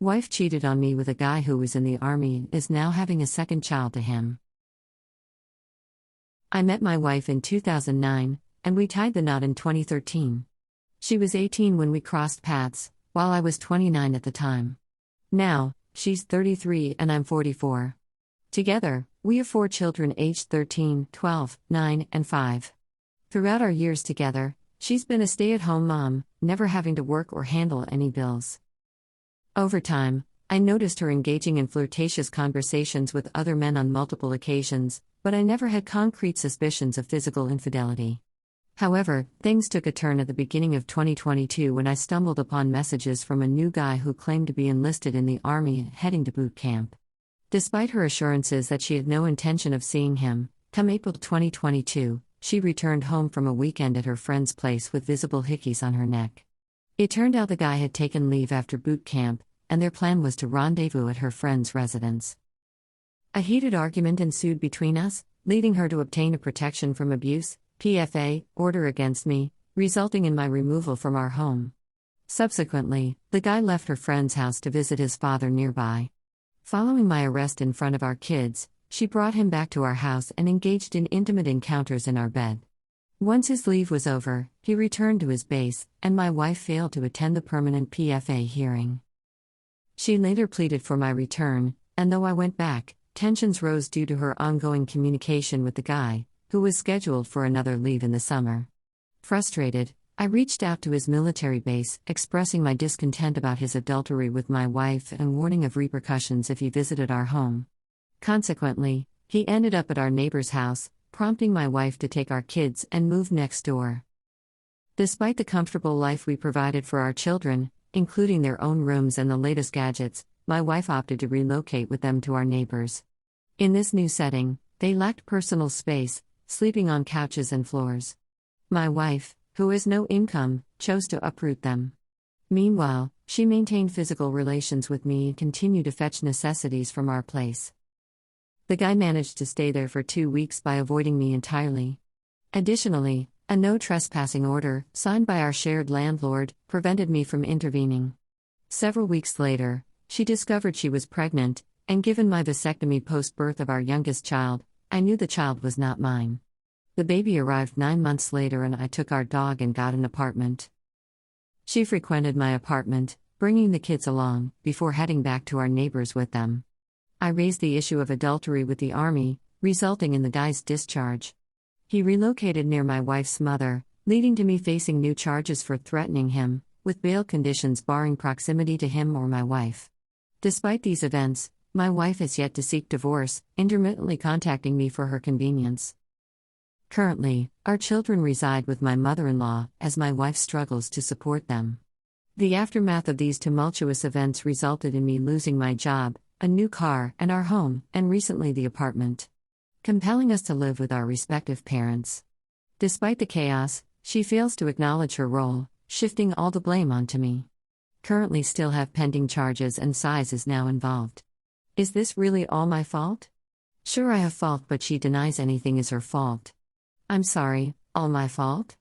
Wife cheated on me with a guy who was in the army and is now having a second child to him. I met my wife in 2009, and we tied the knot in 2013. She was 18 when we crossed paths, while I was 29 at the time. Now, she's 33 and I'm 44. Together, we have 4 children aged 13, 12, 9, and 5. Throughout our years together, she's been a stay-at-home mom, never having to work or handle any bills. Over time, I noticed her engaging in flirtatious conversations with other men on multiple occasions, but I never had concrete suspicions of physical infidelity. However, things took a turn at the beginning of 2022 when I stumbled upon messages from a new guy who claimed to be enlisted in the army and heading to boot camp. Despite her assurances that she had no intention of seeing him, come April 2022, she returned home from a weekend at her friend's place with visible hickeys on her neck. It turned out the guy had taken leave after boot camp, and their plan was to rendezvous at her friend's residence. A heated argument ensued between us, leading her to obtain a protection from abuse (PFA) order against me, resulting in my removal from our home. Subsequently, the guy left her friend's house to visit his father nearby. Following my arrest in front of our kids, she brought him back to our house and engaged in intimate encounters in our bed. Once his leave was over, he returned to his base, and my wife failed to attend the permanent PFA hearing. She later pleaded for my return, and though I went back, tensions rose due to her ongoing communication with the guy, who was scheduled for another leave in the summer. Frustrated, I reached out to his military base, expressing my discontent about his adultery with my wife and warning of repercussions if he visited our home. Consequently, he ended up at our neighbor's house, prompting my wife to take our kids and move next door. Despite the comfortable life we provided for our children, including their own rooms and the latest gadgets, my wife opted to relocate with them to our neighbors. In this new setting, they lacked personal space, sleeping on couches and floors. My wife, who has no income, chose to uproot them. Meanwhile, she maintained physical relations with me and continued to fetch necessities from our place. The guy managed to stay there for 2 weeks by avoiding me entirely. Additionally, a no trespassing order, signed by our shared landlord, prevented me from intervening. Several weeks later, she discovered she was pregnant, and given my vasectomy post-birth of our youngest child, I knew the child was not mine. The baby arrived 9 months later and I took our dog and got an apartment. She frequented my apartment, bringing the kids along, before heading back to our neighbors with them. I raised the issue of adultery with the army, resulting in the guy's discharge. He relocated near my wife's mother, leading to me facing new charges for threatening him, with bail conditions barring proximity to him or my wife. Despite these events, my wife has yet to seek divorce, intermittently contacting me for her convenience. Currently, our children reside with my mother-in-law, as my wife struggles to support them. The aftermath of these tumultuous events resulted in me losing my job, a new car, and our home, and recently the apartment, compelling us to live with our respective parents. Despite the chaos, she fails to acknowledge her role, shifting all the blame onto me. Currently still have pending charges and size is now involved. Is this really all my fault? Sure, I have fault, but she denies anything is her fault. I'm sorry, all my fault?